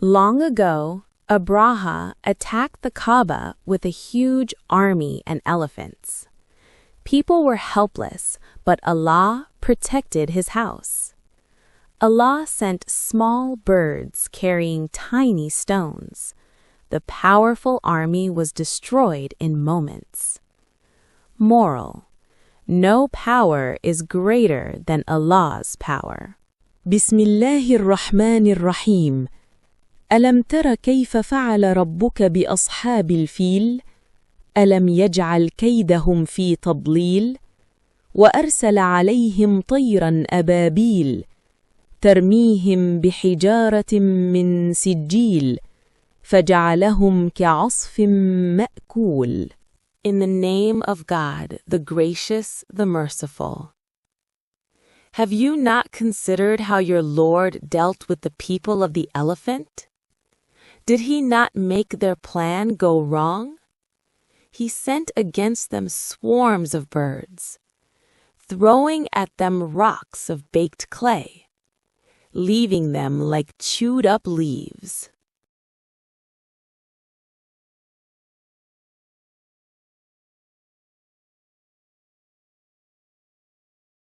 Long ago, Abraha attacked the Kaaba with a huge army and elephants. People were helpless, but Allah protected his house. Allah sent small birds carrying tiny stones. The powerful army was destroyed in moments. Moral: no power is greater than Allah's power. بسم الله الرحمن الرحيم. ألم تر كيف فعل ربك بأصحاب الفيل؟ ألم يجعل كيدهم في تضليل؟ وأرسل عليهم طيرا أبابيل ترميهم بحجارة من سجيل فجعلهم كعصف مأكول. In the name of God, the gracious, the merciful. Have you not considered how your Lord dealt with the people of the elephant? Did he not make their plan go wrong? He sent against them swarms of birds, throwing at them rocks of baked clay, leaving them like chewed-up leaves.